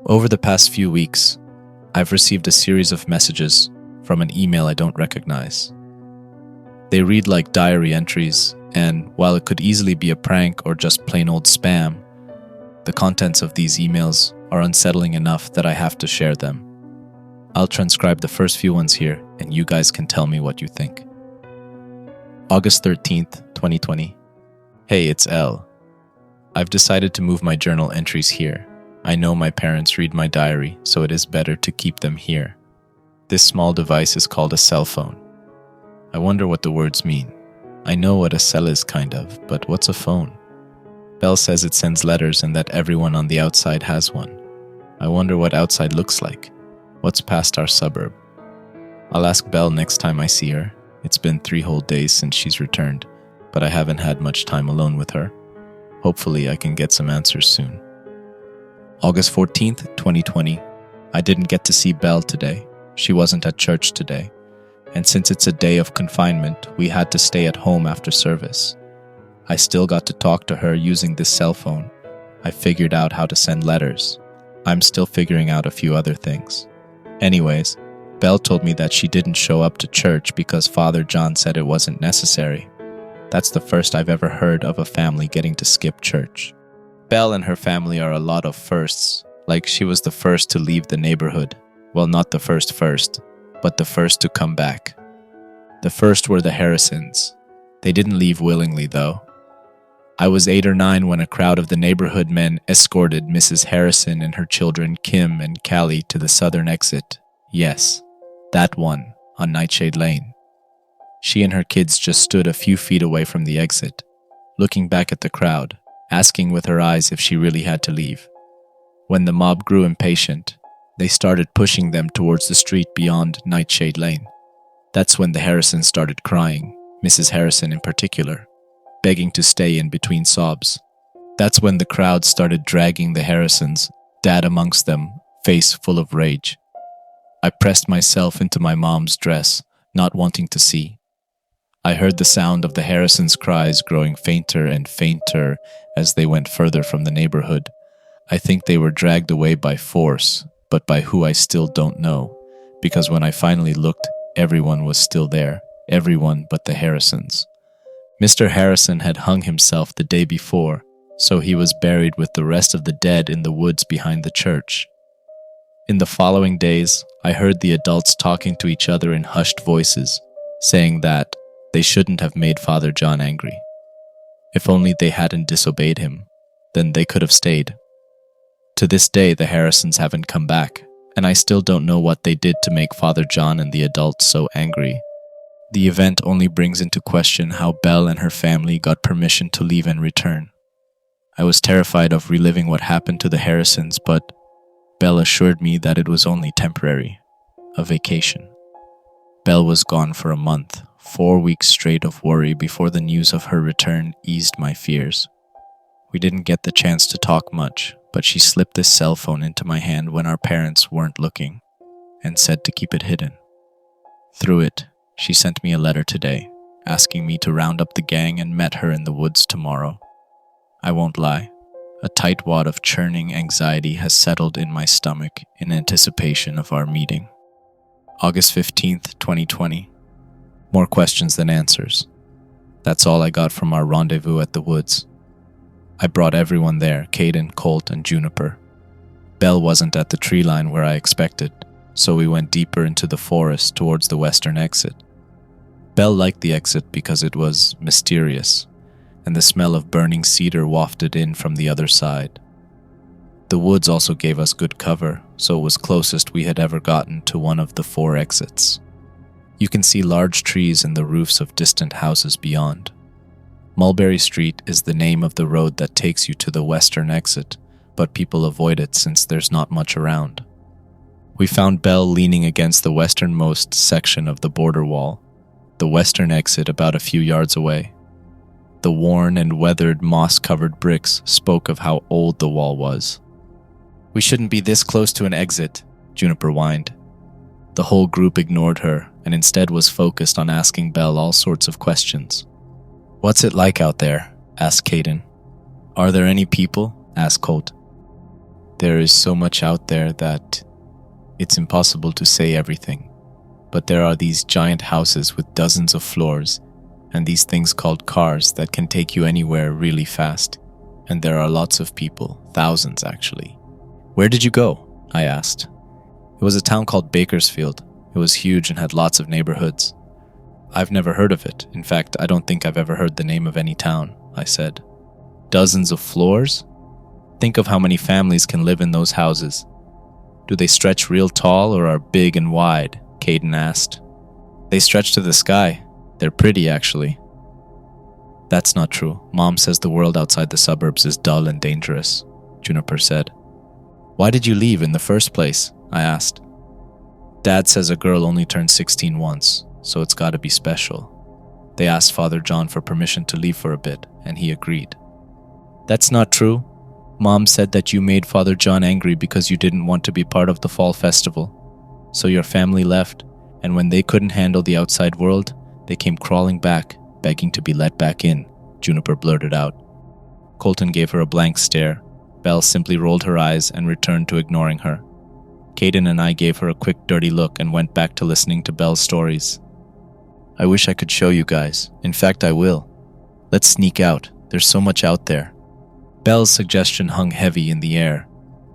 Over the past few weeks, I've received a series of messages from an email I don't recognize. They read like diary entries, and while it could easily be a prank or just plain old spam, the contents of these emails are unsettling enough that I have to share them. I'll transcribe the first few ones here, and you guys can tell me what you think. August 13th, 2020. Hey, it's Elle. I've decided to move my journal entries here. I know my parents read my diary, so it is better to keep them here. This small device is called a cell phone. I wonder what the words mean. I know what a cell is kind of, but what's a phone? Belle says it sends letters and that everyone on the outside has one. I wonder what outside looks like. What's past our suburb? I'll ask Belle next time I see her. It's been 3 whole days since she's returned, but I haven't had much time alone with her. Hopefully I can get some answers soon. August 14th, 2020. I didn't get to see Belle today. She wasn't at church today. And since it's a day of confinement, we had to stay at home after service. I still got to talk to her using this cell phone. I figured out how to send letters. I'm still figuring out a few other things. Anyways, Belle told me that she didn't show up to church because Father John said it wasn't necessary. That's the first I've ever heard of a family getting to skip church. Belle and her family are a lot of firsts, like she was the first to leave the neighborhood. Well, not the first, but the first to come back. The first were the Harrisons. They didn't leave willingly, though. I was 8 or 9 when a crowd of the neighborhood men escorted Mrs. Harrison and her children Kim and Callie to the southern exit. Yes, that one, on Nightshade Lane. She and her kids just stood a few feet away from the exit, looking back at the crowd, asking with her eyes if she really had to leave. When the mob grew impatient, they started pushing them towards the street beyond Nightshade Lane. That's when the Harrisons started crying, Mrs. Harrison in particular, begging to stay in between sobs. That's when the crowd started dragging the Harrisons, Dad amongst them, face full of rage. I pressed myself into my mom's dress, not wanting to see. I heard the sound of the Harrisons' cries growing fainter and fainter as they went further from the neighborhood. I think they were dragged away by force, but by who I still don't know, because when I finally looked, everyone was still there, everyone but the Harrisons. Mr. Harrison had hung himself the day before, so he was buried with the rest of the dead in the woods behind the church. In the following days, I heard the adults talking to each other in hushed voices, saying that they shouldn't have made Father John angry. If only they hadn't disobeyed him, then they could have stayed. To this day, the Harrisons haven't come back, and I still don't know what they did to make Father John and the adults so angry. The event only brings into question how Belle and her family got permission to leave and return. I was terrified of reliving what happened to the Harrisons, but Belle assured me that it was only temporary, a vacation. Belle was gone for a month, 4 weeks straight of worry before the news of her return eased my fears. We didn't get the chance to talk much, but she slipped this cell phone into my hand when our parents weren't looking, and said to keep it hidden. Through it, she sent me a letter today, asking me to round up the gang and meet her in the woods tomorrow. I won't lie, a tight wad of churning anxiety has settled in my stomach in anticipation of our meeting. August 15th, 2020. More questions than answers. That's all I got from our rendezvous at the woods. I brought everyone there, Caden, Colt, and Juniper. Belle wasn't at the tree line where I expected, so we went deeper into the forest towards the western exit. Belle liked the exit because it was mysterious, and the smell of burning cedar wafted in from the other side. The woods also gave us good cover, so it was closest we had ever gotten to one of the 4 exits. You can see large trees in the roofs of distant houses beyond. Mulberry Street is the name of the road that takes you to the western exit, but people avoid it since there's not much around. We found Belle leaning against the westernmost section of the border wall, the western exit about a few yards away. The worn and weathered moss-covered bricks spoke of how old the wall was. "We shouldn't be this close to an exit," Juniper whined. The whole group ignored her and instead was focused on asking Belle all sorts of questions. "What's it like out there?" asked Caden. "Are there any people?" asked Colt. There is so much out there that it's impossible to say everything. But there are these giant houses with dozens of floors, and these things called cars that can take you anywhere really fast. And there are lots of people, thousands actually. Where did you go? I asked. It was a town called Bakersfield. It was huge and had lots of neighborhoods. I've never heard of it. In fact, I don't think I've ever heard the name of any town, I said. Dozens of floors? Think of how many families can live in those houses. Do they stretch real tall or are big and wide? Caden asked. They stretch to the sky. They're pretty, actually. That's not true. Mom says the world outside the suburbs is dull and dangerous, Juniper said. Why did you leave in the first place? I asked. Dad says a girl only turns 16 once, so it's gotta be special. They asked Father John for permission to leave for a bit, and he agreed. That's not true. Mom said that you made Father John angry because you didn't want to be part of the fall festival. So your family left, and when they couldn't handle the outside world, they came crawling back, begging to be let back in, Juniper blurted out. Colton gave her a blank stare. Belle simply rolled her eyes and returned to ignoring her. Caden and I gave her a quick dirty look and went back to listening to Belle's stories. I wish I could show you guys. In fact, I will. Let's sneak out. There's so much out there. Belle's suggestion hung heavy in the air.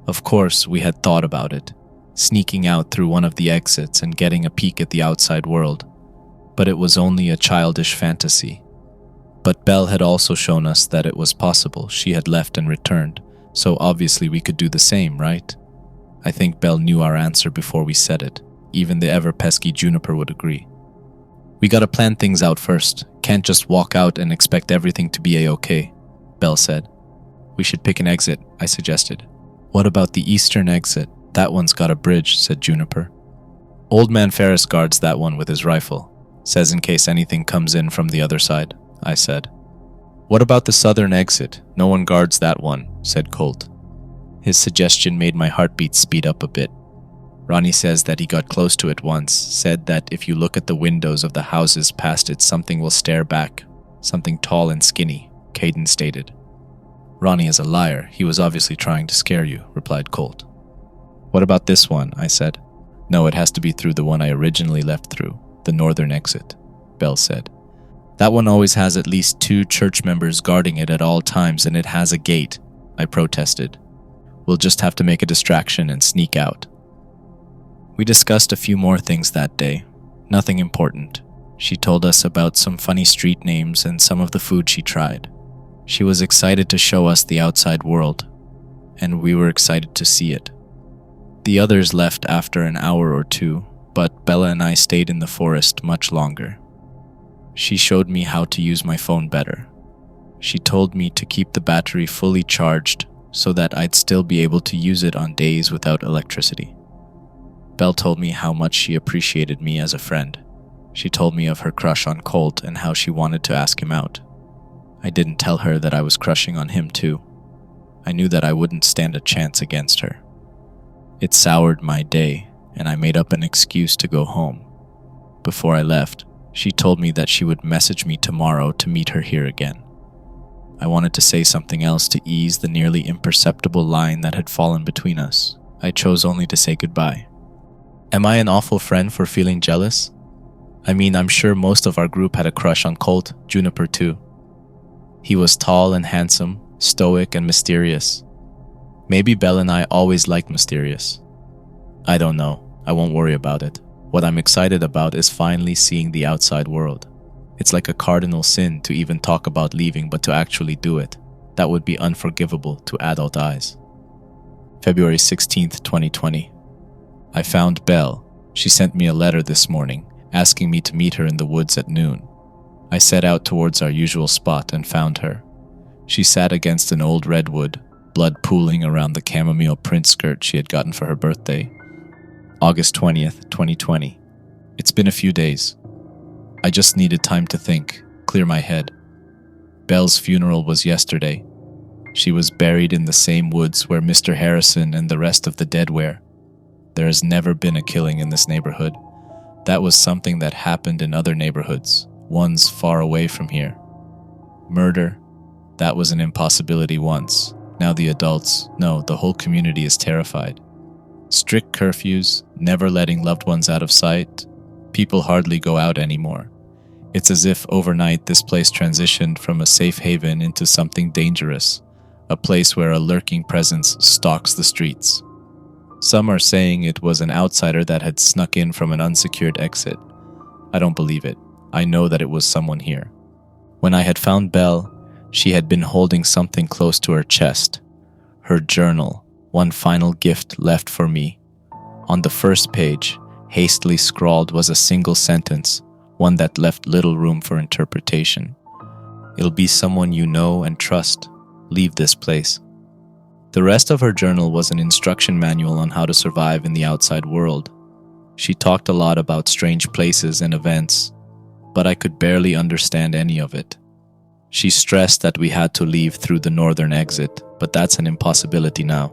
Of course, we had thought about it, sneaking out through one of the exits and getting a peek at the outside world. But it was only a childish fantasy. But Belle had also shown us that it was possible. She had left and returned, so obviously we could do the same, right? I think Belle knew our answer before we said it. Even the ever-pesky Juniper would agree. We gotta plan things out first. Can't just walk out and expect everything to be a-okay, Belle said. We should pick an exit, I suggested. What about the eastern exit? That one's got a bridge, said Juniper. Old Man Ferris guards that one with his rifle. Says in case anything comes in from the other side, I said. What about the southern exit? No one guards that one, said Colt. His suggestion made my heartbeat speed up a bit. Ronnie says that he got close to it once, said that if you look at the windows of the houses past it, something will stare back. Something tall and skinny, Caden stated. Ronnie is a liar. He was obviously trying to scare you, replied Colt. What about this one? I said. No, it has to be through the one I originally left through, the northern exit, Belle said. That one always has at least 2 church members guarding it at all times, and it has a gate, I protested. We'll just have to make a distraction and sneak out. We discussed a few more things that day. Nothing important. She told us about some funny street names and some of the food she tried. She was excited to show us the outside world, and we were excited to see it. The others left after an hour or 2, but Bella and I stayed in the forest much longer. She showed me how to use my phone better. She told me to keep the battery fully charged so that I'd still be able to use it on days without electricity. Belle told me how much she appreciated me as a friend. She told me of her crush on Colt and how she wanted to ask him out. I didn't tell her that I was crushing on him too. I knew that I wouldn't stand a chance against her. It soured my day, and I made up an excuse to go home. Before I left, she told me that she would message me tomorrow to meet her here again. I wanted to say something else to ease the nearly imperceptible line that had fallen between us. I chose only to say goodbye. Am I an awful friend for feeling jealous? I mean, I'm sure most of our group had a crush on Colt, Juniper too. He was tall and handsome, stoic and mysterious. Maybe Belle and I always liked mysterious. I don't know. I won't worry about it. What I'm excited about is finally seeing the outside world. It's like a cardinal sin to even talk about leaving, but to actually do it. That would be unforgivable to adult eyes. February 16th, 2020. I found Belle. She sent me a letter this morning, asking me to meet her in the woods at noon. I set out towards our usual spot and found her. She sat against an old redwood, blood pooling around the chamomile print skirt she had gotten for her birthday. August 20th, 2020. It's been a few days. I just needed time to think, clear my head. Belle's funeral was yesterday. She was buried in the same woods where Mr. Harrison and the rest of the dead were. There has never been a killing in this neighborhood. That was something that happened in other neighborhoods, ones far away from here. Murder, that was an impossibility once. Now the adults, no, the whole community is terrified. Strict curfews, never letting loved ones out of sight. People hardly go out anymore. It's as if overnight this place transitioned from a safe haven into something dangerous, a place where a lurking presence stalks the streets. Some are saying it was an outsider that had snuck in from an unsecured exit. I don't believe it. I know that it was someone here. When I had found Belle, she had been holding something close to her chest. Her journal, one final gift left for me. On the first page, hastily scrawled, was a single sentence, one that left little room for interpretation. It'll be someone you know and trust. Leave this place. The rest of her journal was an instruction manual on how to survive in the outside world. She talked a lot about strange places and events, but I could barely understand any of it. She stressed that we had to leave through the northern exit, but that's an impossibility now.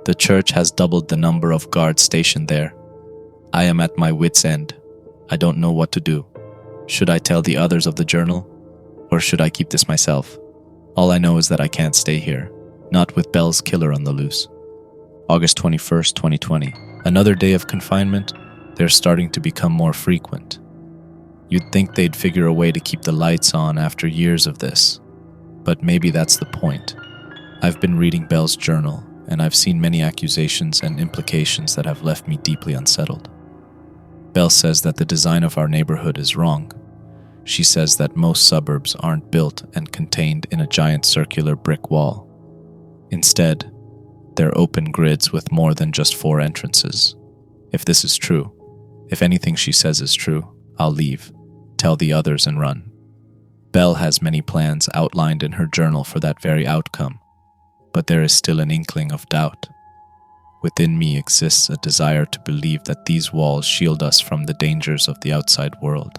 The church has doubled the number of guards stationed there. I am at my wit's end. I don't know what to do. Should I tell the others of the journal? Or should I keep this myself? All I know is that I can't stay here, not with Belle's killer on the loose. August 21st, 2020. Another day of confinement. They're starting to become more frequent. You'd think they'd figure a way to keep the lights on after years of this. But maybe that's the point. I've been reading Belle's journal, and I've seen many accusations and implications that have left me deeply unsettled. Belle says that the design of our neighborhood is wrong. She says that most suburbs aren't built and contained in a giant circular brick wall. Instead, they're open grids with more than just 4 entrances. If this is true, if anything she says is true, I'll leave, tell the others and run. Belle has many plans outlined in her journal for that very outcome, but there is still an inkling of doubt. Within me exists a desire to believe that these walls shield us from the dangers of the outside world.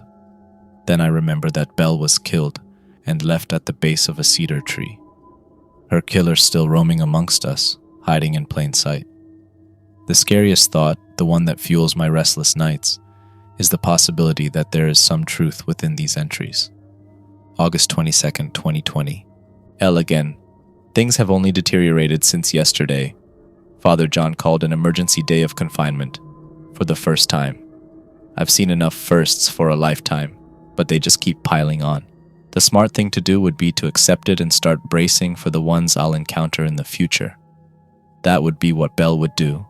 Then I remember that Belle was killed and left at the base of a cedar tree. Her killer still roaming amongst us, hiding in plain sight. The scariest thought, the one that fuels my restless nights, is the possibility that there is some truth within these entries. August 22nd, 2020. Elle again. Things have only deteriorated since yesterday. Father John called an emergency day of confinement. For the first time. I've seen enough firsts for a lifetime, but they just keep piling on. The smart thing to do would be to accept it and start bracing for the ones I'll encounter in the future. That would be what Belle would do.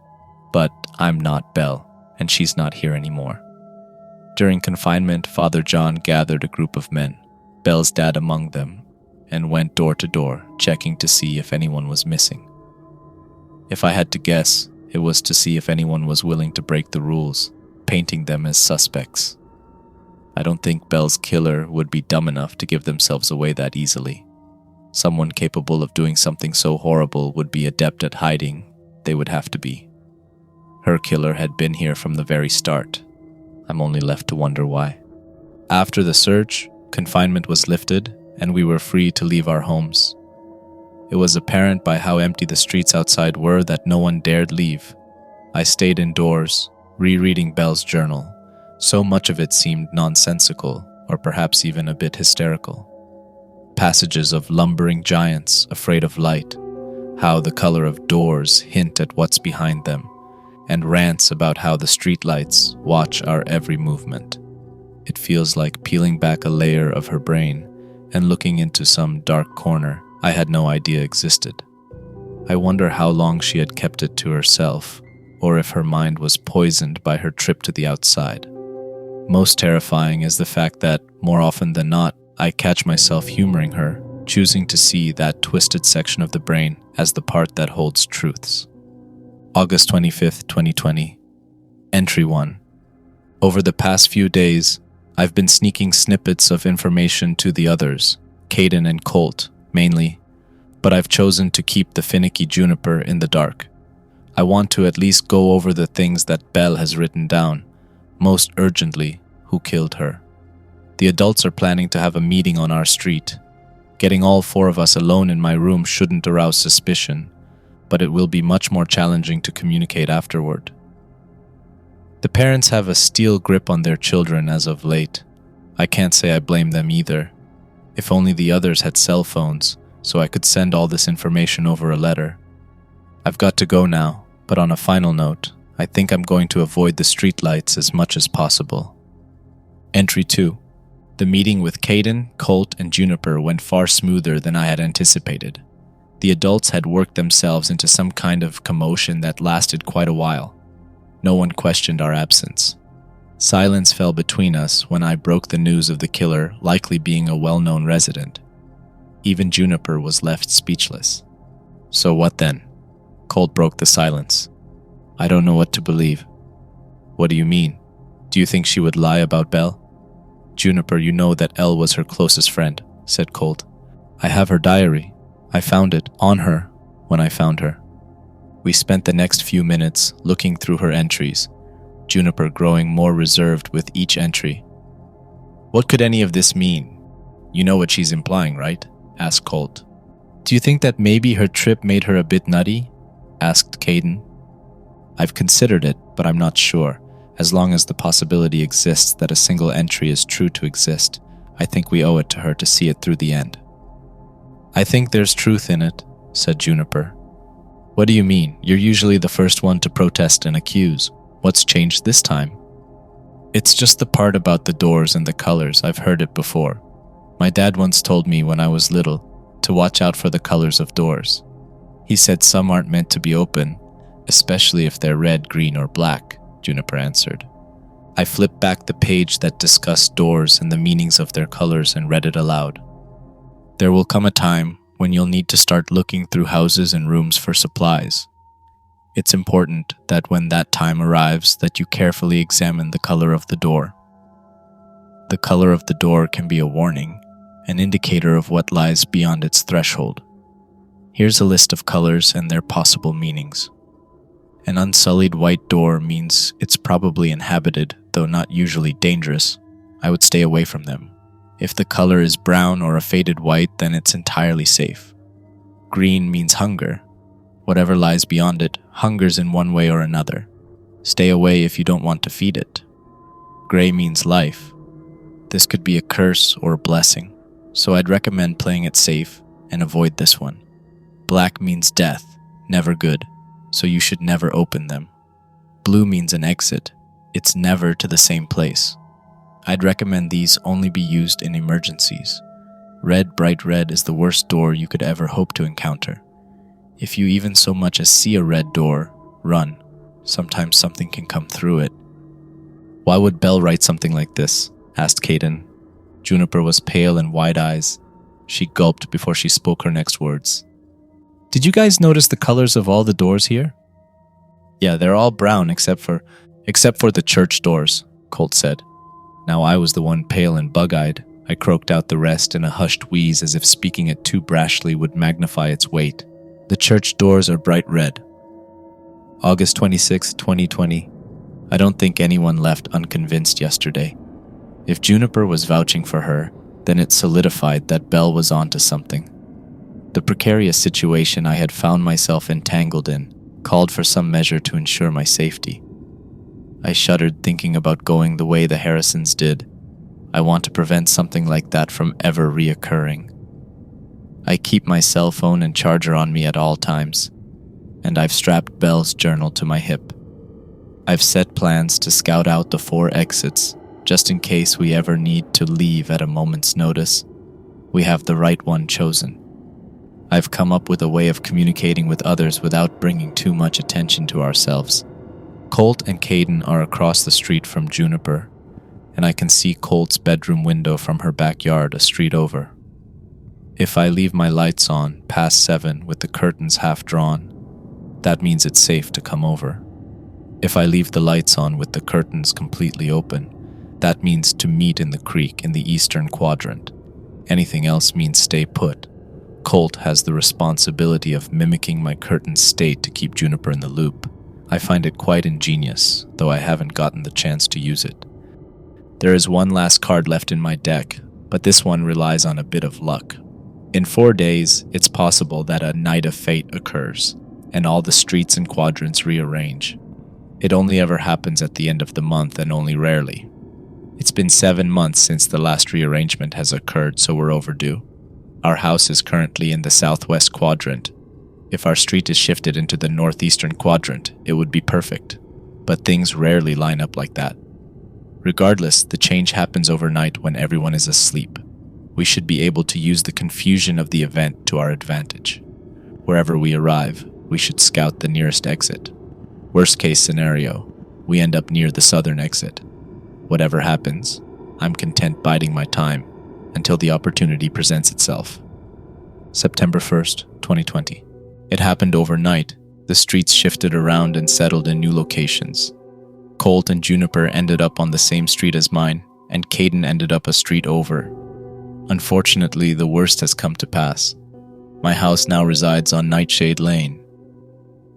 But I'm not Belle, and she's not here anymore. During confinement, Father John gathered a group of men, Belle's dad among them, and went door to door, checking to see if anyone was missing. If I had to guess, it was to see if anyone was willing to break the rules, painting them as suspects. I don't think Belle's killer would be dumb enough to give themselves away that easily. Someone capable of doing something so horrible would be adept at hiding. They would have to be. Her killer had been here from the very start. I'm only left to wonder why. After the search, confinement was lifted, and we were free to leave our homes. It was apparent by how empty the streets outside were that no one dared leave. I stayed indoors, rereading Belle's journal. So much of it seemed nonsensical, or perhaps even a bit hysterical. Passages of lumbering giants afraid of light, how the color of doors hint at what's behind them, and rants about how the streetlights watch our every movement. It feels like peeling back a layer of her brain and looking into some dark corner I had no idea existed. I wonder how long she had kept it to herself, or if her mind was poisoned by her trip to the outside. Most terrifying is the fact that, more often than not, I catch myself humoring her, choosing to see that twisted section of the brain as the part that holds truths. August 25th, 2020. Entry 1. Over the past few days, I've been sneaking snippets of information to the others, Caden and Colt, mainly, but I've chosen to keep the finicky Juniper in the dark. I want to at least go over the things that Belle has written down, most urgently, who killed her. The adults are planning to have a meeting on our street. Getting all 4 of us alone in my room shouldn't arouse suspicion, but it will be much more challenging to communicate afterward. The parents have a steel grip on their children as of late. I can't say I blame them either. If only the others had cell phones, so I could send all this information over a letter. I've got to go now, but on a final note, I think I'm going to avoid the streetlights as much as possible. Entry 2. The meeting with Caden, Colt, and Juniper went far smoother than I had anticipated. The adults had worked themselves into some kind of commotion that lasted quite a while. No one questioned our absence. Silence fell between us when I broke the news of the killer likely being a well-known resident. Even Juniper was left speechless. So what then? Colt broke the silence. I don't know what to believe. What do you mean? Do you think she would lie about Belle? Juniper, you know that Elle was her closest friend, said Colt. I have her diary. I found it on her when I found her. We spent the next few minutes looking through her entries, Juniper growing more reserved with each entry. What could any of this mean? You know what she's implying, right? Asked Colt. Do you think that maybe her trip made her a bit nutty? Asked Caden. I've considered it, but I'm not sure. As long as the possibility exists that a single entry is true to exist, I think we owe it to her to see it through the end. I think there's truth in it, said Juniper. What do you mean? You're usually the first one to protest and accuse. What's changed this time? It's just the part about the doors and the colors. I've heard it before. My dad once told me when I was little to watch out for the colors of doors. He said some aren't meant to be open, especially if they're red, green, or black, Juniper answered. I flipped back the page that discussed doors and the meanings of their colors and read it aloud. There will come a time when you'll need to start looking through houses and rooms for supplies. It's important that when that time arrives that you carefully examine the color of the door. The color of the door can be a warning, an indicator of what lies beyond its threshold. Here's a list of colors and their possible meanings. An unsullied white door means it's probably inhabited, though not usually dangerous. I would stay away from them. If the color is brown or a faded white, then it's entirely safe. Green means hunger. Whatever lies beyond it hungers in one way or another. Stay away if you don't want to feed it. Gray means life. This could be a curse or a blessing, so I'd recommend playing it safe and avoid this one. Black means death, never good, so you should never open them. Blue means an exit. It's never to the same place. I'd recommend these only be used in emergencies. Red, bright red is the worst door you could ever hope to encounter. If you even so much as see a red door, run. Sometimes something can come through it. Why would Belle write something like this? Asked Caden. Juniper was pale and wide-eyed. She gulped before she spoke her next words. Did you guys notice the colors of all the doors here? Yeah, they're all brown except for the church doors, Colt said. Now I was the one pale and bug-eyed. I croaked out the rest in a hushed wheeze as if speaking it too brashly would magnify its weight. The church doors are bright red. August 26, 2020. I don't think anyone left unconvinced yesterday. If Juniper was vouching for her, then it solidified that Belle was onto something. The precarious situation I had found myself entangled in called for some measure to ensure my safety. I shuddered thinking about going the way the Harrisons did. I want to prevent something like that from ever reoccurring. I keep my cell phone and charger on me at all times, and I've strapped Belle's journal to my hip. I've set plans to scout out the 4 exits, just in case we ever need to leave at a moment's notice. We have the right one chosen. I've come up with a way of communicating with others without bringing too much attention to ourselves. Colt and Caden are across the street from Juniper, and I can see Colt's bedroom window from her backyard a street over. If I leave my lights on past 7 with the curtains half drawn, that means it's safe to come over. If I leave the lights on with the curtains completely open, that means to meet in the creek in the eastern quadrant. Anything else means stay put. Colt has the responsibility of mimicking my curtain's state to keep Juniper in the loop. I find it quite ingenious, though I haven't gotten the chance to use it. There is one last card left in my deck, but this one relies on a bit of luck. In 4 days, it's possible that a night of fate occurs, and all the streets and quadrants rearrange. It only ever happens at the end of the month and only rarely. It's been 7 months since the last rearrangement has occurred, so we're overdue. Our house is currently in the southwest quadrant. If our street is shifted into the northeastern quadrant, it would be perfect. But things rarely line up like that. Regardless, the change happens overnight when everyone is asleep. We should be able to use the confusion of the event to our advantage. Wherever we arrive, we should scout the nearest exit. Worst case scenario, we end up near the southern exit. Whatever happens, I'm content biding my time until the opportunity presents itself. September 1st, 2020. It happened overnight. The streets shifted around and settled in new locations. Colt and Juniper ended up on the same street as mine, and Caden ended up a street over. Unfortunately, the worst has come to pass. My house now resides on Nightshade Lane.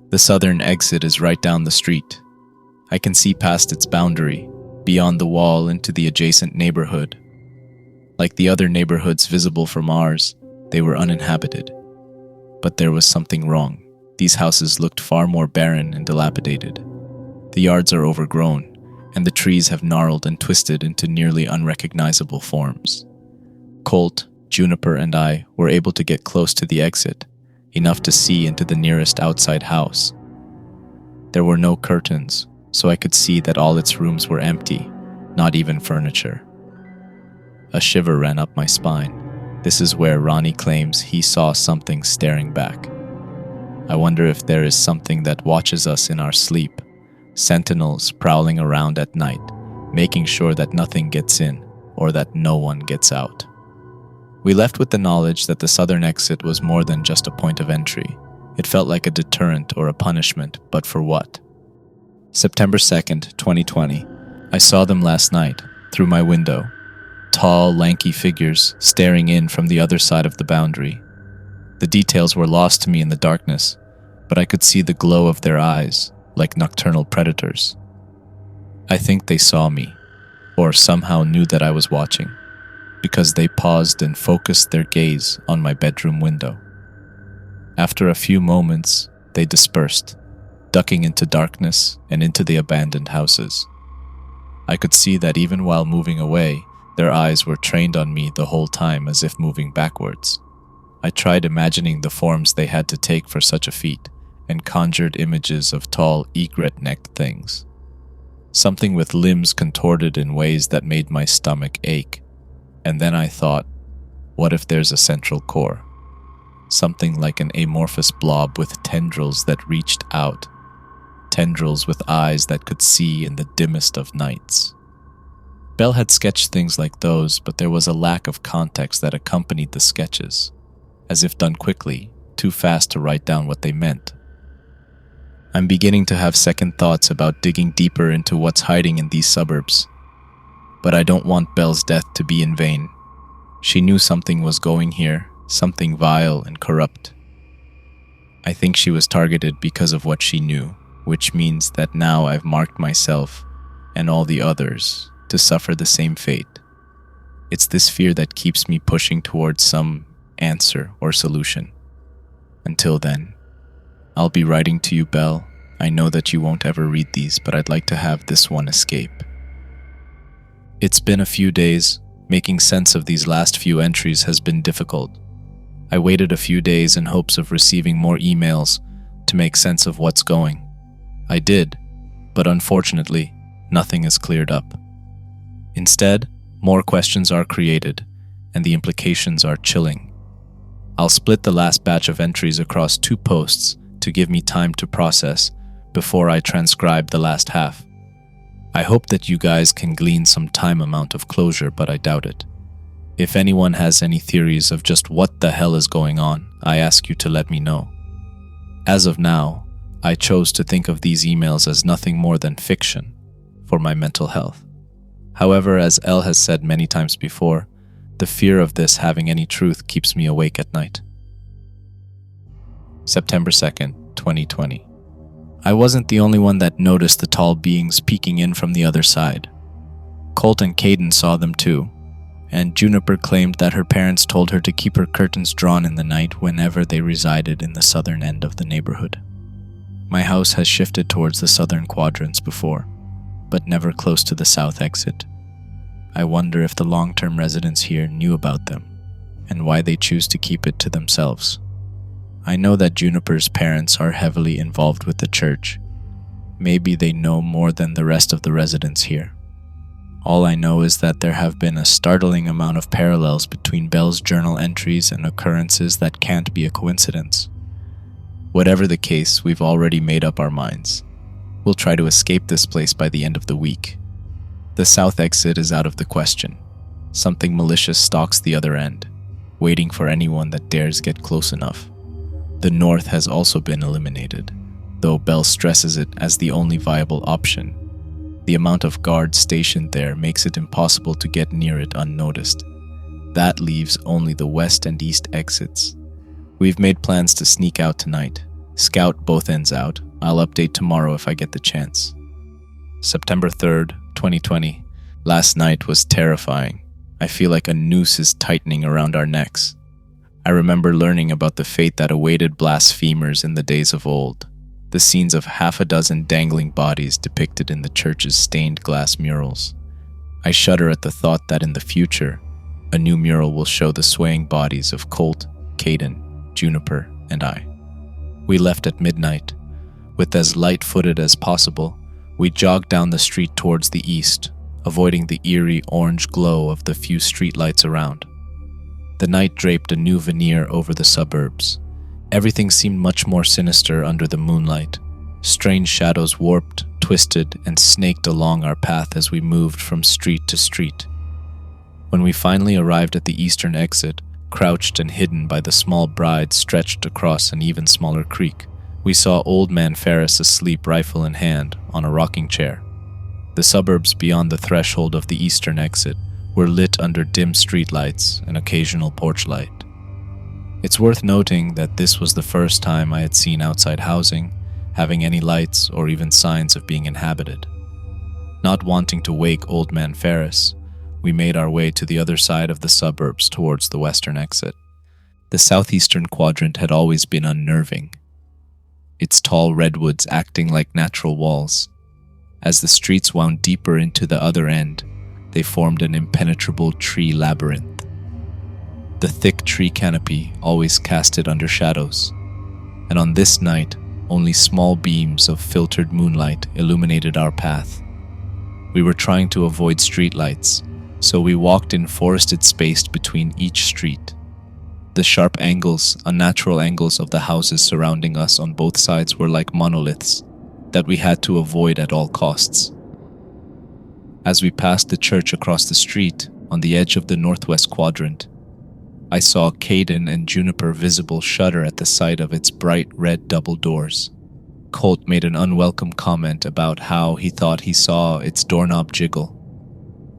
The southern exit is right down the street. I can see past its boundary, beyond the wall into the adjacent neighborhood. Like the other neighborhoods visible from ours, they were uninhabited. But there was something wrong. These houses looked far more barren and dilapidated. The yards are overgrown, and the trees have gnarled and twisted into nearly unrecognizable forms. Colt, Juniper, and I were able to get close to the exit, enough to see into the nearest outside house. There were no curtains, so I could see that all its rooms were empty, not even furniture. A shiver ran up my spine. This is where Ronnie claims he saw something staring back. I wonder if there is something that watches us in our sleep, sentinels prowling around at night, making sure that nothing gets in or that no one gets out. We left with the knowledge that the southern exit was more than just a point of entry. It felt like a deterrent or a punishment, but for what? September 2nd, 2020. I saw them last night, through my window. Tall, lanky figures staring in from the other side of the boundary. The details were lost to me in the darkness, but I could see the glow of their eyes, like nocturnal predators. I think they saw me, or somehow knew that I was watching, because they paused and focused their gaze on my bedroom window. After a few moments, they dispersed, ducking into darkness and into the abandoned houses. I could see that even while moving away, their eyes were trained on me the whole time as if moving backwards. I tried imagining the forms they had to take for such a feat, and conjured images of tall, egret-necked things. Something with limbs contorted in ways that made my stomach ache. And then I thought, what if there's a central core? Something like an amorphous blob with tendrils that reached out. Tendrils with eyes that could see in the dimmest of nights. Belle had sketched things like those, but there was a lack of context that accompanied the sketches, as if done quickly, too fast to write down what they meant. I'm beginning to have second thoughts about digging deeper into what's hiding in these suburbs. But I don't want Belle's death to be in vain. She knew something was going here, something vile and corrupt. I think she was targeted because of what she knew, which means that now I've marked myself and all the others to suffer the same fate. It's this fear that keeps me pushing towards some answer or solution. Until then, I'll be writing to you, Belle. I know that you won't ever read these, but I'd like to have this one escape. It's been a few days. Making sense of these last few entries has been difficult. I waited a few days in hopes of receiving more emails to make sense of what's going. I did, but unfortunately, nothing is cleared up. Instead, more questions are created, and the implications are chilling. I'll split the last batch of entries across 2 posts to give me time to process before I transcribe the last half. I hope that you guys can glean some time amount of closure, but I doubt it. If anyone has any theories of just what the hell is going on, I ask you to let me know. As of now, I chose to think of these emails as nothing more than fiction for my mental health. However, as Elle has said many times before, the fear of this having any truth keeps me awake at night. September 2nd, 2020. I wasn't the only one that noticed the tall beings peeking in from the other side. Colt and Caden saw them too, and Juniper claimed that her parents told her to keep her curtains drawn in the night whenever they resided in the southern end of the neighborhood. My house has shifted towards the southern quadrants before, but never close to the south exit. I wonder if the long-term residents here knew about them, and why they choose to keep it to themselves. I know that Juniper's parents are heavily involved with the church. Maybe they know more than the rest of the residents here. All I know is that there have been a startling amount of parallels between Belle's journal entries and occurrences that can't be a coincidence. Whatever the case, we've already made up our minds. We'll try to escape this place by the end of the week. The south exit is out of the question. Something malicious stalks the other end, waiting for anyone that dares get close enough. The north has also been eliminated, though Belle stresses it as the only viable option. The amount of guards stationed there makes it impossible to get near it unnoticed. That leaves only the west and east exits. We've made plans to sneak out tonight, scout both ends out. I'll update tomorrow if I get the chance. September 3rd, 2020. Last night was terrifying. I feel like a noose is tightening around our necks. I remember learning about the fate that awaited blasphemers in the days of old. The scenes of half a dozen dangling bodies depicted in the church's stained glass murals. I shudder at the thought that in the future, a new mural will show the swaying bodies of Colt, Caden, Juniper, and I. We left at midnight. With as light-footed as possible, we jogged down the street towards the east, avoiding the eerie orange glow of the few streetlights around. The night draped a new veneer over the suburbs. Everything seemed much more sinister under the moonlight. Strange shadows warped, twisted, and snaked along our path as we moved from street to street. When we finally arrived at the eastern exit, crouched and hidden by the small bride stretched across an even smaller creek, we saw Old Man Ferris asleep, rifle in hand, on a rocking chair. The suburbs beyond the threshold of the eastern exit were lit under dim streetlights and occasional porch light. It's worth noting that this was the first time I had seen outside housing having any lights or even signs of being inhabited. Not wanting to wake Old Man Ferris, we made our way to the other side of the suburbs towards the western exit. The southeastern quadrant had always been unnerving, its tall redwoods acting like natural walls. As the streets wound deeper into the other end, they formed an impenetrable tree labyrinth. The thick tree canopy always cast it under shadows, and on this night, only small beams of filtered moonlight illuminated our path. We were trying to avoid streetlights, so we walked in forested space between each street. The sharp angles, unnatural angles of the houses surrounding us on both sides were like monoliths that we had to avoid at all costs. As we passed the church across the street, on the edge of the northwest quadrant, I saw Caden and Juniper visible shudder at the sight of its bright red double doors. Colt made an unwelcome comment about how he thought he saw its doorknob jiggle.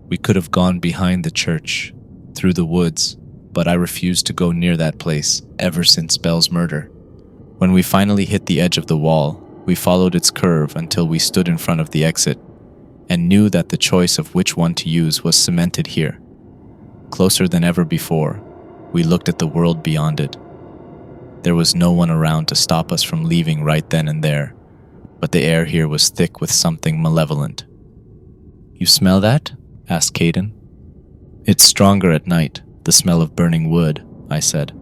We could have gone behind the church, through the woods, but I refused to go near that place ever since Belle's murder. When we finally hit the edge of the wall, we followed its curve until we stood in front of the exit and knew that the choice of which one to use was cemented here. Closer than ever before, we looked at the world beyond it. There was no one around to stop us from leaving right then and there, but the air here was thick with something malevolent. "You smell that?" asked Caden. "It's stronger at night, the smell of burning wood," I said.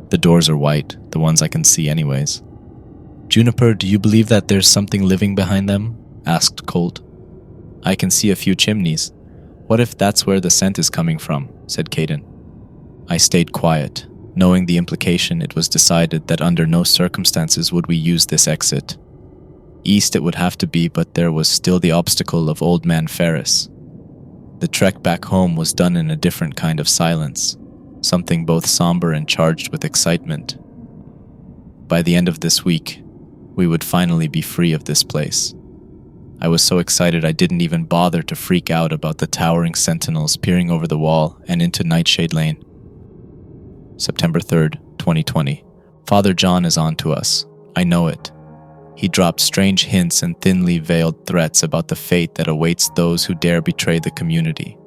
"The doors are white, the ones I can see anyways." "Juniper, do you believe that there's something living behind them?" asked Colt. "I can see a few chimneys. What if that's where the scent is coming from?" said Caden. I stayed quiet. Knowing the implication, it was decided that under no circumstances would we use this exit. East it would have to be, but there was still the obstacle of Old Man Ferris. The trek back home was done in a different kind of silence, something both somber and charged with excitement. By the end of this week, we would finally be free of this place. I was so excited I didn't even bother to freak out about the towering sentinels peering over the wall and into Nightshade Lane. September 3rd, 2020. Father John is on to us. I know it. He dropped strange hints and thinly veiled threats about the fate that awaits those who dare betray the community.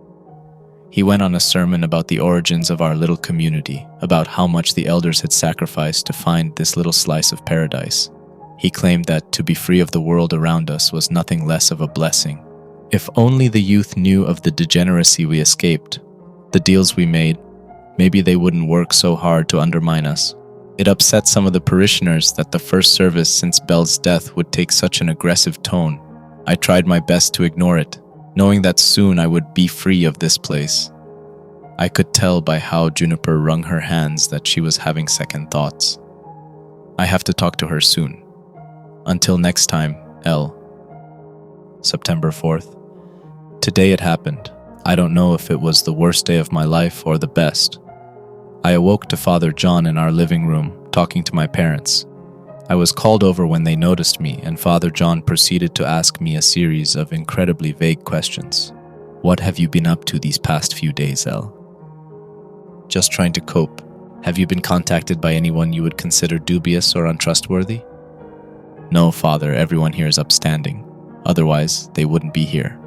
He went on a sermon about the origins of our little community, about how much the elders had sacrificed to find this little slice of paradise. He claimed that to be free of the world around us was nothing less of a blessing. If only the youth knew of the degeneracy we escaped, the deals we made, Maybe they wouldn't work so hard to undermine us. It upset some of the parishioners that the first service since Belle's death would take such an aggressive tone. I tried my best to ignore it, knowing that soon I would be free of this place. I could tell by how Juniper wrung her hands that she was having second thoughts. I have to talk to her soon. Until next time, L. September 4th. Today it happened. I don't know if it was the worst day of my life or the best. I awoke to Father John in our living room, talking to my parents. I was called over when they noticed me, and Father John proceeded to ask me a series of incredibly vague questions. What have you been up to these past few days, El? Just trying to cope. Have you been contacted by anyone you would consider dubious or untrustworthy? No, Father, everyone here is upstanding. Otherwise, they wouldn't be here.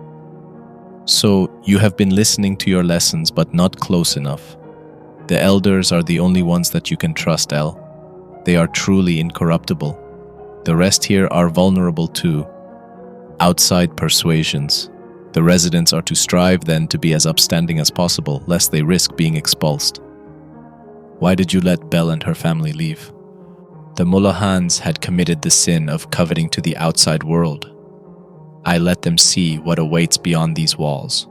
So, you have been listening to your lessons but not close enough. The elders are the only ones that you can trust, El. They are truly incorruptible. The rest here are vulnerable to outside persuasions. The residents are to strive then to be as upstanding as possible, lest they risk being expulsed. Why did you let Belle and her family leave? The Mullahans had committed the sin of coveting to the outside world. I let them see what awaits beyond these walls.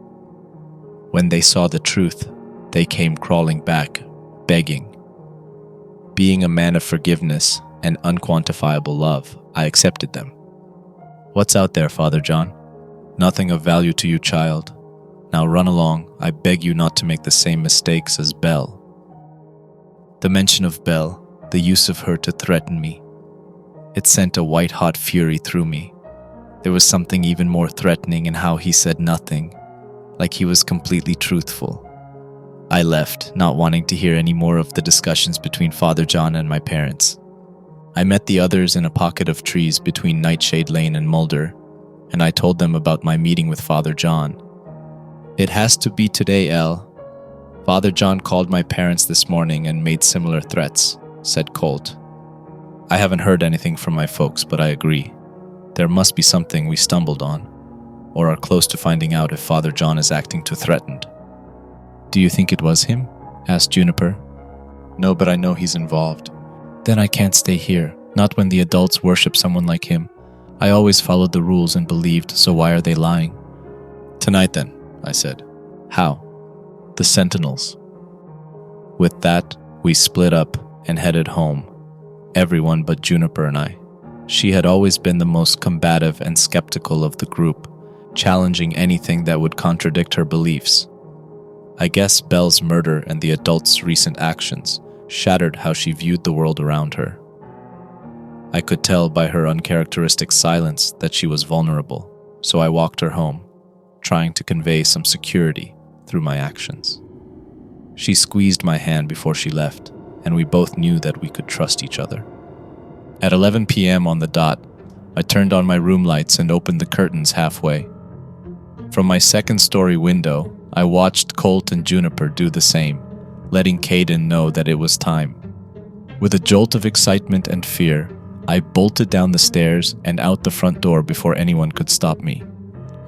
When they saw the truth, they came crawling back, begging. Being a man of forgiveness and unquantifiable love, I accepted them. What's out there, Father John? Nothing of value to you, child. Now run along. I beg you not to make the same mistakes as Belle. The mention of Belle, the use of her to threaten me, it sent a white-hot fury through me. There was something even more threatening in how he said nothing, like he was completely truthful. I left, not wanting to hear any more of the discussions between Father John and my parents. I met the others in a pocket of trees between Nightshade Lane and Mulder, and I told them about my meeting with Father John. It has to be today, El. Father John called my parents this morning and made similar threats, said Colt. I haven't heard anything from my folks, but I agree. There must be something we stumbled on, or are close to finding out if Father John is acting too threatened. Do you think it was him? Asked Juniper. No, but I know he's involved. Then I can't stay here, not when the adults worship someone like him. I always followed the rules and believed, so why are they lying? Tonight then, I said. How? The Sentinels. With that, we split up and headed home. Everyone but Juniper and I. She had always been the most combative and skeptical of the group, challenging anything that would contradict her beliefs. I guess Belle's murder and the adults' recent actions shattered how she viewed the world around her. I could tell by her uncharacteristic silence that she was vulnerable, so I walked her home, trying to convey some security through my actions. She squeezed my hand before she left, and we both knew that we could trust each other. At 11 p.m. on the dot, I turned on my room lights and opened the curtains halfway. From my second-story window, I watched Colt and Juniper do the same, letting Caden know that it was time. With a jolt of excitement and fear, I bolted down the stairs and out the front door before anyone could stop me.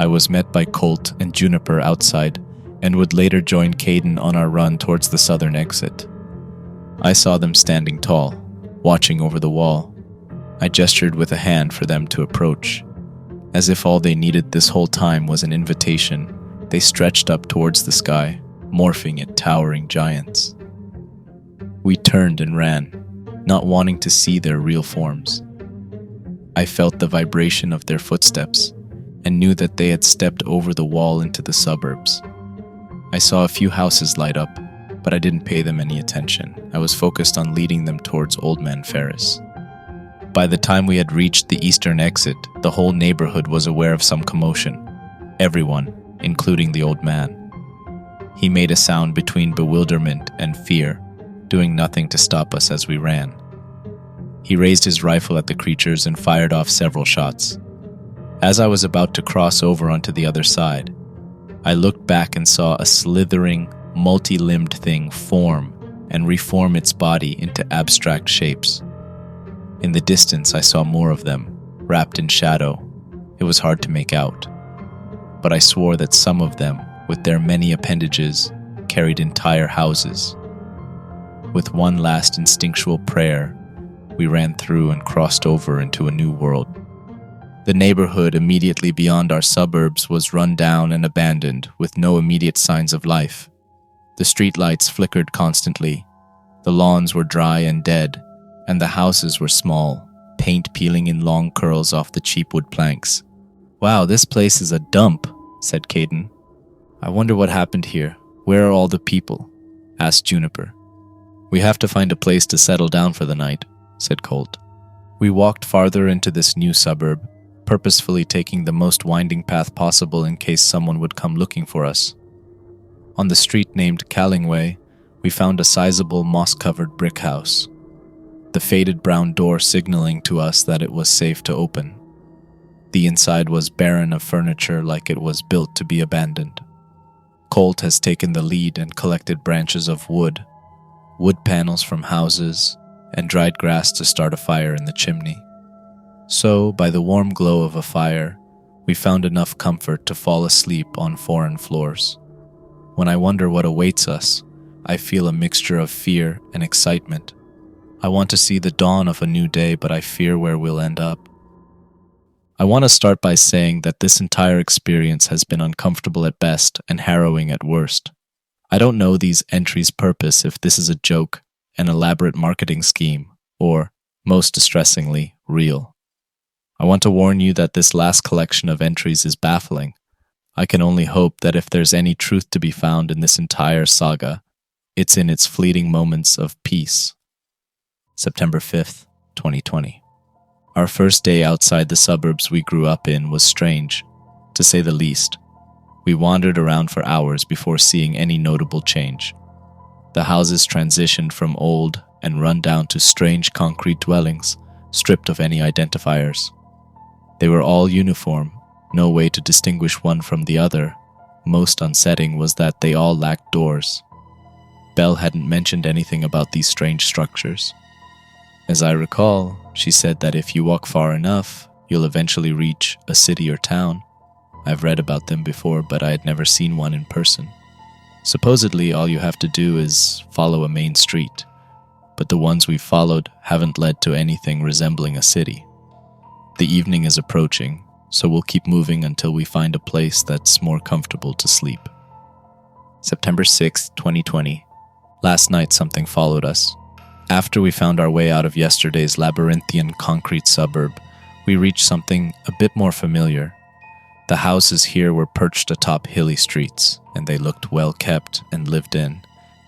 I was met by Colt and Juniper outside and would later join Caden on our run towards the southern exit. I saw them standing tall, watching over the wall. I gestured with a hand for them to approach. As if all they needed this whole time was an invitation, they stretched up towards the sky, morphing into towering giants. We turned and ran, not wanting to see their real forms. I felt the vibration of their footsteps and knew that they had stepped over the wall into the suburbs. I saw a few houses light up, but I didn't pay them any attention. I was focused on leading them towards Old Man Ferris. By the time we had reached the eastern exit, the whole neighborhood was aware of some commotion. Everyone, including the old man. He made a sound between bewilderment and fear, doing nothing to stop us as we ran. He raised his rifle at the creatures and fired off several shots. As I was about to cross over onto the other side, I looked back and saw a slithering, multi-limbed thing form and reform its body into abstract shapes. In the distance, I saw more of them, wrapped in shadow. It was hard to make out, but I swore that some of them, with their many appendages, carried entire houses, With one last instinctual prayer, we ran through and crossed over into a new world. The neighborhood immediately beyond our suburbs was run down and abandoned, with no immediate signs of life. The streetlights flickered constantly, the lawns were dry and dead, and the houses were small, paint peeling in long curls off the cheap wood planks. "Wow, this place is a dump," said Caden. "I wonder what happened here. Where are all the people?" asked Juniper. "We have to find a place to settle down for the night," said Colt. We walked farther into this new suburb, purposefully taking the most winding path possible in case someone would come looking for us. On the street named Callingway, we found a sizable moss-covered brick house, the faded brown door signaling to us that it was safe to open. The inside was barren of furniture, like it was built to be abandoned. Colt has taken the lead and collected branches of wood panels from houses, and dried grass to start a fire in the chimney. So, by the warm glow of a fire, we found enough comfort to fall asleep on foreign floors. When I wonder what awaits us, I feel a mixture of fear and excitement. I want to see the dawn of a new day, but I fear where we'll end up. I want to start by saying that this entire experience has been uncomfortable at best and harrowing at worst. I don't know these entries' purpose, if this is a joke, an elaborate marketing scheme, or, most distressingly, real. I want to warn you that this last collection of entries is baffling. I can only hope that if there's any truth to be found in this entire saga, it's in its fleeting moments of peace. September 5th, 2020. Our first day outside the suburbs we grew up in was strange, to say the least. We wandered around for hours before seeing any notable change. The houses transitioned from old and run down to strange concrete dwellings, stripped of any identifiers. They were all uniform, no way to distinguish one from the other. Most unsettling was that they all lacked doors. Belle hadn't mentioned anything about these strange structures. As I recall, she said that if you walk far enough, you'll eventually reach a city or town. I've read about them before, but I had never seen one in person. Supposedly, all you have to do is follow a main street, but the ones we've followed haven't led to anything resembling a city. The evening is approaching, so we'll keep moving until we find a place that's more comfortable to sleep. September 6th, 2020. Last night something followed us. After we found our way out of yesterday's labyrinthian concrete suburb, we reached something a bit more familiar. The houses here were perched atop hilly streets, and they looked well kept and lived in,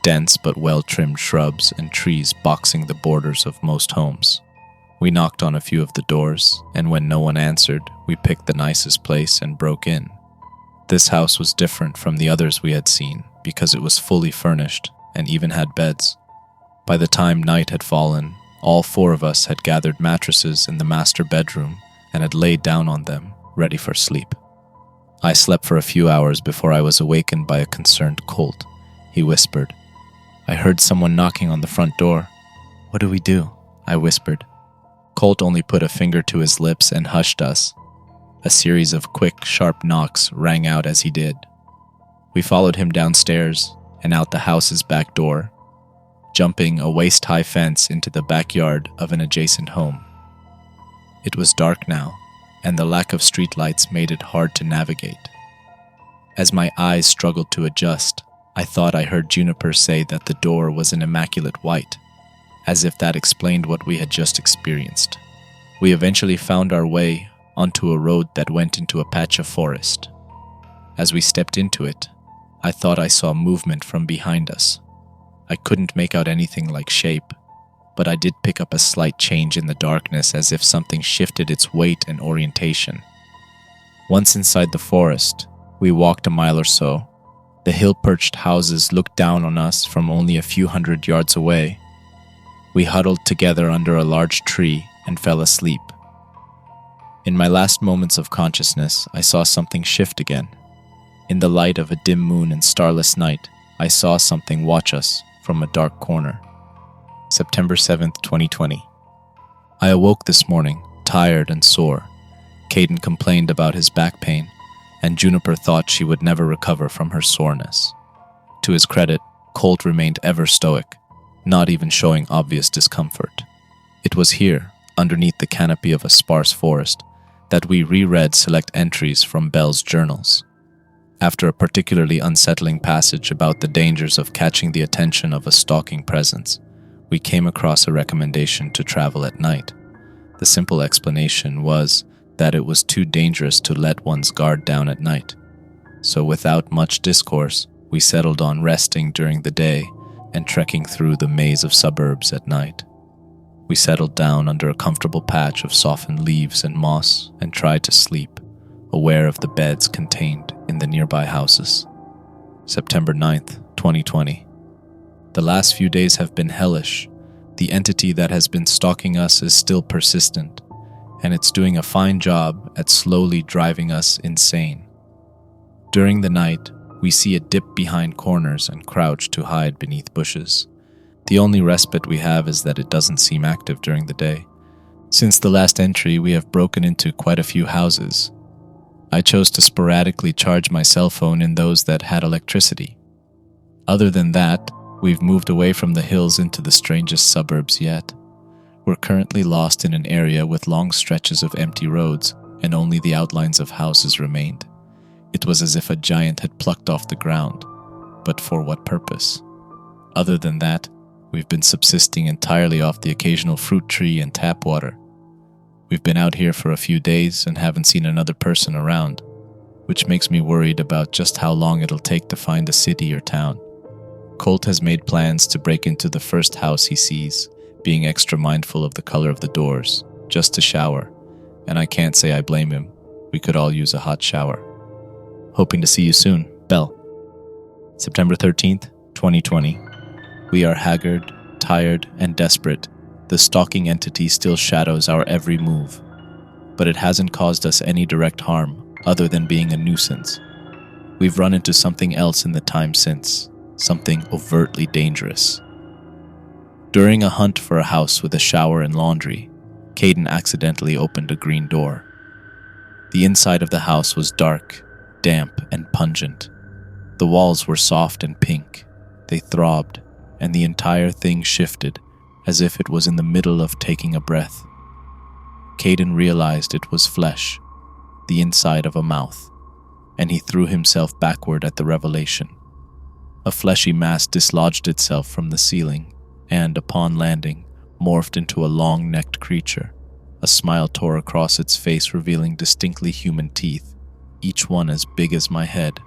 dense but well-trimmed shrubs and trees boxing the borders of most homes. We knocked on a few of the doors, and when no one answered, we picked the nicest place and broke in. This house was different from the others we had seen because it was fully furnished and even had beds. By the time night had fallen, all four of us had gathered mattresses in the master bedroom and had laid down on them, ready for sleep. I slept for a few hours before I was awakened by a concerned Colt. He whispered. I heard someone knocking on the front door. What do we do? I whispered. Colt only put a finger to his lips and hushed us. A series of quick, sharp knocks rang out as he did. We followed him downstairs and out the house's back door, jumping a waist-high fence into the backyard of an adjacent home. It was dark now, and the lack of streetlights made it hard to navigate. As my eyes struggled to adjust, I thought I heard Juniper say that the door was an immaculate white, as if that explained what we had just experienced. We eventually found our way onto a road that went into a patch of forest. As we stepped into it, I thought I saw movement from behind us. I couldn't make out anything like shape, but I did pick up a slight change in the darkness, as if something shifted its weight and orientation. Once inside the forest, we walked a mile or so. The hill-perched houses looked down on us from only a few hundred yards away. We huddled together under a large tree and fell asleep. In my last moments of consciousness, I saw something shift again. In the light of a dim moon and starless night, I saw something watch us from a dark corner. September 7th, 2020. I awoke this morning, tired and sore. Caden complained about his back pain, and Juniper thought she would never recover from her soreness. To his credit, Colt remained ever stoic. not even showing obvious discomfort. It was here, underneath the canopy of a sparse forest, that we reread select entries from Belle's journals. After a particularly unsettling passage about the dangers of catching the attention of a stalking presence, we came across a recommendation to travel at night. The simple explanation was that it was too dangerous to let one's guard down at night. So without much discourse, we settled on resting during the day and trekking through the maze of suburbs at night. We settled down under a comfortable patch of softened leaves and moss and tried to sleep, aware of the beds contained in the nearby houses. September 9th, 2020. The last few days have been hellish. The entity that has been stalking us is still persistent, and it's doing a fine job at slowly driving us insane. During the night, we see it dip behind corners and crouch to hide beneath bushes. The only respite we have is that it doesn't seem active during the day. Since the last entry, we have broken into quite a few houses. I chose to sporadically charge my cell phone in those that had electricity. Other than that, we've moved away from the hills into the strangest suburbs yet. We're currently lost in an area with long stretches of empty roads, and only the outlines of houses remained. It was as if a giant had plucked off the ground. But for what purpose? Other than that, we've been subsisting entirely off the occasional fruit tree and tap water. We've been out here for a few days and haven't seen another person around, which makes me worried about just how long it'll take to find a city or town. Colt has made plans to break into the first house he sees, being extra mindful of the color of the doors, just to shower, and I can't say I blame him. We could all use a hot shower. Hoping to see you soon, Belle. September 13th, 2020. We are haggard, tired, and desperate. The stalking entity still shadows our every move, but it hasn't caused us any direct harm other than being a nuisance. We've run into something else in the time since, something overtly dangerous. During a hunt for a house with a shower and laundry, Caden accidentally opened a green door. The inside of the house was dark, damp, and pungent. The walls were soft and pink. They throbbed, and the entire thing shifted as if it was in the middle of taking a breath. Caden realized it was flesh, the inside of a mouth, and he threw himself backward at the revelation. A fleshy mass dislodged itself from the ceiling and, upon landing, morphed into a long-necked creature. A smile tore across its face, revealing distinctly human teeth, each one as big as my head.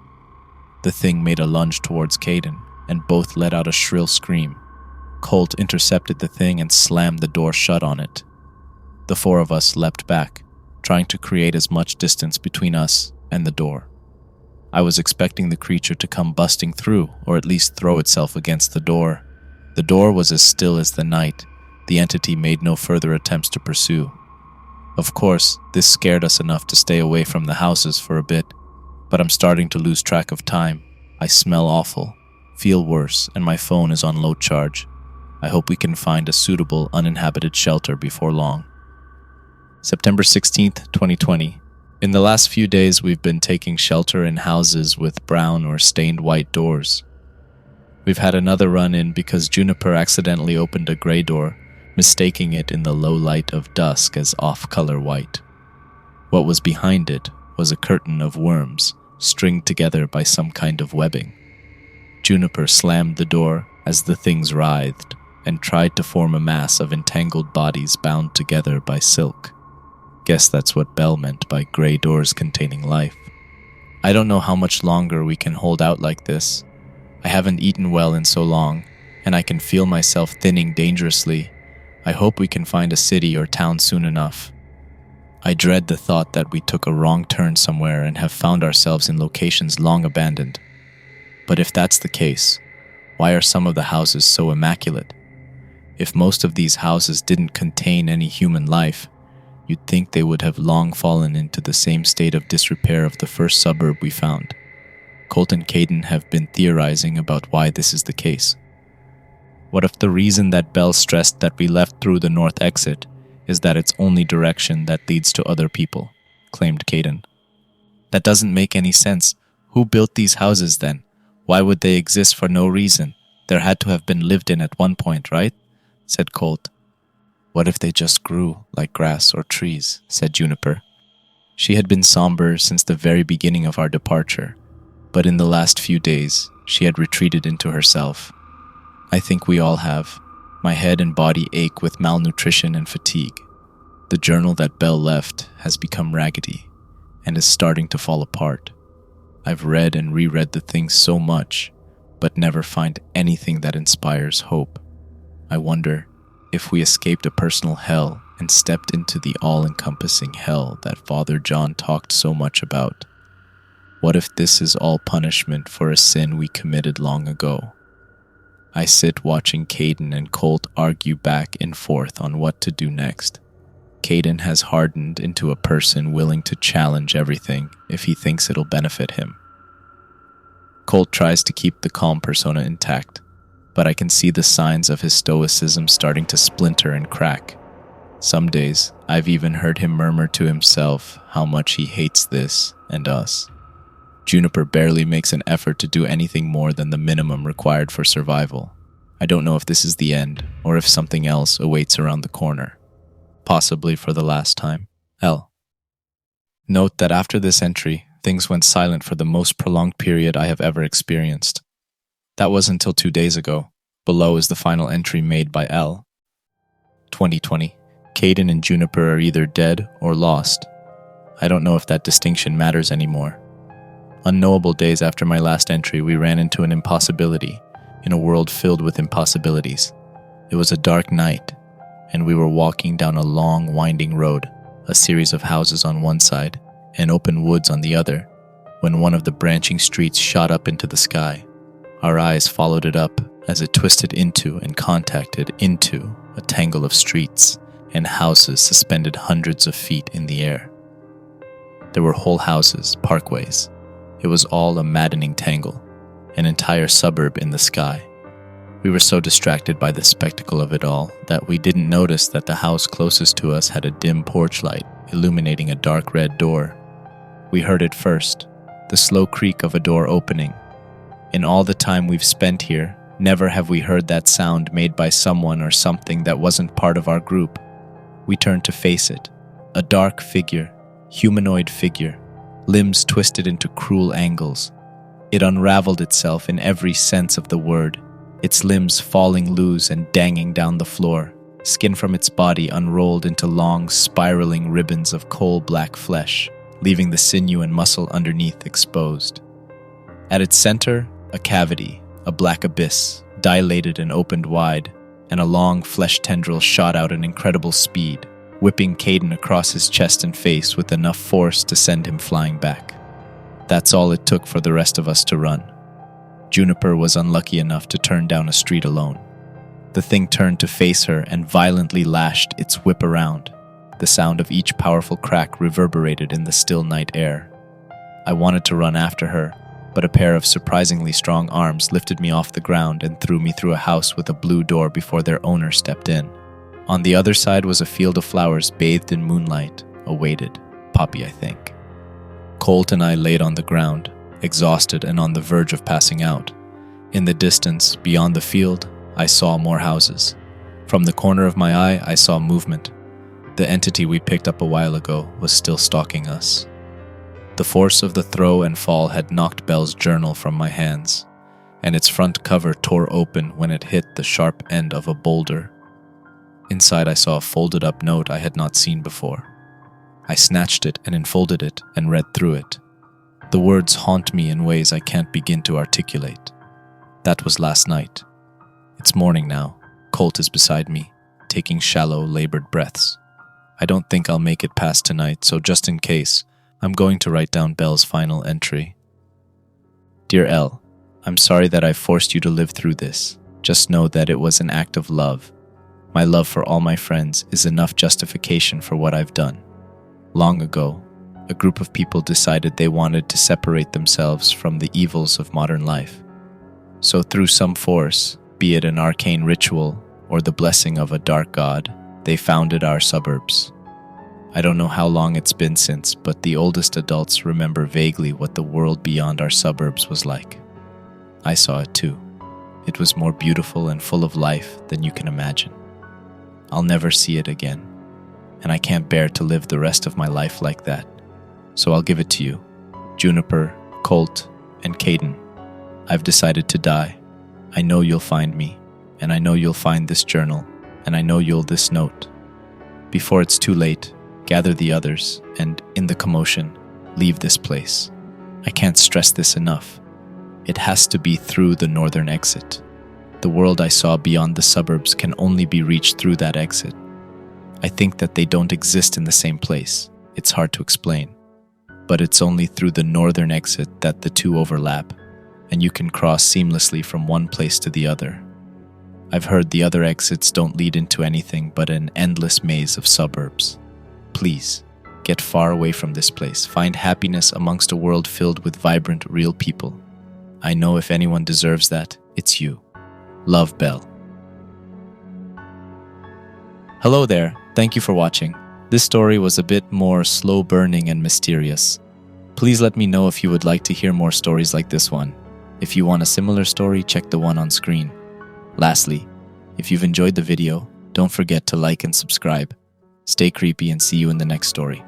The thing made a lunge towards Caden, and both let out a shrill scream. Colt intercepted the thing and slammed the door shut on it. The four of us leapt back, trying to create as much distance between us and the door. I was expecting the creature to come busting through, or at least throw itself against the door. The door was as still as the night. The entity made no further attempts to pursue. Of course, this scared us enough to stay away from the houses for a bit, but I'm starting to lose track of time. I smell awful, feel worse, and my phone is on low charge. I hope we can find a suitable, uninhabited shelter before long. September 16th, 2020. In the last few days, we've been taking shelter in houses with brown or stained white doors. We've had another run-in because Juniper accidentally opened a gray door, mistaking it in the low light of dusk as off-color white. What was behind it was a curtain of worms, stringed together by some kind of webbing. Juniper slammed the door as the things writhed, and tried to form a mass of entangled bodies bound together by silk. Guess that's what Belle meant by gray doors containing life. I don't know how much longer we can hold out like this. I haven't eaten well in so long, and I can feel myself thinning dangerously. I hope we can find a city or town soon enough. I dread the thought that we took a wrong turn somewhere and have found ourselves in locations long abandoned. But if that's the case, why are some of the houses so immaculate? If most of these houses didn't contain any human life, you'd think they would have long fallen into the same state of disrepair of the first suburb we found. Colt and Caden have been theorizing about why this is the case. What if the reason that Belle stressed that we left through the north exit is that it's only direction that leads to other people, claimed Caden. That doesn't make any sense. Who built these houses then? Why would they exist for no reason? There had to have been lived in at one point, right? Said Colt. What if they just grew like grass or trees? Said Juniper. She had been somber since the very beginning of our departure, but in the last few days, she had retreated into herself. I think we all have. My head and body ache with malnutrition and fatigue. The journal that Belle left has become raggedy and is starting to fall apart. I've read and reread the thing so much, but never find anything that inspires hope. I wonder if we escaped a personal hell and stepped into the all-encompassing hell that Father John talked so much about. What if this is all punishment for a sin we committed long ago? I sit watching Caden and Colt argue back and forth on what to do next. Caden has hardened into a person willing to challenge everything if he thinks it'll benefit him. Colt tries to keep the calm persona intact, but I can see the signs of his stoicism starting to splinter and crack. Some days, I've even heard him murmur to himself how much he hates this and us. Juniper barely makes an effort to do anything more than the minimum required for survival. I don't know if this is the end, or if something else awaits around the corner. Possibly for the last time. L. Note that after this entry, things went silent for the most prolonged period I have ever experienced. That was until 2 days ago. Below is the final entry made by L. 2020. Caden and Juniper are either dead or lost. I don't know if that distinction matters anymore. Unknowable days after my last entry, we ran into an impossibility in a world filled with impossibilities. It was a dark night, and we were walking down a long, winding road, a series of houses on one side and open woods on the other, when one of the branching streets shot up into the sky. Our eyes followed it up as it twisted into and contacted into a tangle of streets and houses suspended hundreds of feet in the air. There were whole houses, parkways. It was all a maddening tangle, an entire suburb in the sky. We were so distracted by the spectacle of it all that we didn't notice that the house closest to us had a dim porch light illuminating a dark red door. We heard it first, the slow creak of a door opening. In all the time we've spent here, never have we heard that sound made by someone or something that wasn't part of our group. We turned to face it, a dark figure, humanoid figure, limbs twisted into cruel angles. It unraveled itself in every sense of the word, its limbs falling loose and dangling down the floor, skin from its body unrolled into long, spiraling ribbons of coal-black flesh, leaving the sinew and muscle underneath exposed. At its center, a cavity, a black abyss, dilated and opened wide, and a long flesh tendril shot out at incredible speed, whipping Caden across his chest and face with enough force to send him flying back. That's all it took for the rest of us to run. Juniper was unlucky enough to turn down a street alone. The thing turned to face her and violently lashed its whip around. The sound of each powerful crack reverberated in the still night air. I wanted to run after her, but a pair of surprisingly strong arms lifted me off the ground and threw me through a house with a blue door before their owner stepped in. On the other side was a field of flowers bathed in moonlight, awaited. Poppy, I think. Colt and I laid on the ground, exhausted and on the verge of passing out. In the distance, beyond the field, I saw more houses. From the corner of my eye, I saw movement. The entity we picked up a while ago was still stalking us. The force of the throw and fall had knocked Belle's journal from my hands, and its front cover tore open when it hit the sharp end of a boulder. Inside I saw a folded-up note I had not seen before. I snatched it and unfolded it and read through it. The words haunt me in ways I can't begin to articulate. That was last night. It's morning now. Colt is beside me, taking shallow, labored breaths. I don't think I'll make it past tonight, so just in case, I'm going to write down Belle's final entry. Dear Elle, I'm sorry that I forced you to live through this. Just know that it was an act of love. My love for all my friends is enough justification for what I've done. Long ago, a group of people decided they wanted to separate themselves from the evils of modern life. So through some force, be it an arcane ritual or the blessing of a dark god, they founded our suburbs. I don't know how long it's been since, but the oldest adults remember vaguely what the world beyond our suburbs was like. I saw it too. It was more beautiful and full of life than you can imagine. I'll never see it again, and I can't bear to live the rest of my life like that. So I'll give it to you, Juniper, Colt, and Caden. I've decided to die. I know you'll find me, and I know you'll find this journal, and I know you'll this note. Before it's too late, gather the others, and, in the commotion, leave this place. I can't stress this enough. It has to be through the northern exit. The world I saw beyond the suburbs can only be reached through that exit. I think that they don't exist in the same place. It's hard to explain. But it's only through the northern exit that the two overlap, and you can cross seamlessly from one place to the other. I've heard the other exits don't lead into anything but an endless maze of suburbs. Please, get far away from this place. Find happiness amongst a world filled with vibrant, real people. I know if anyone deserves that, it's you. Love, Belle. Hello there. Thank you for watching. This story was a bit more slow-burning and mysterious. Please let me know if you would like to hear more stories like this one. If you want a similar story, check the one on screen. Lastly, if you've enjoyed the video, don't forget to like and subscribe. Stay creepy and see you in the next story.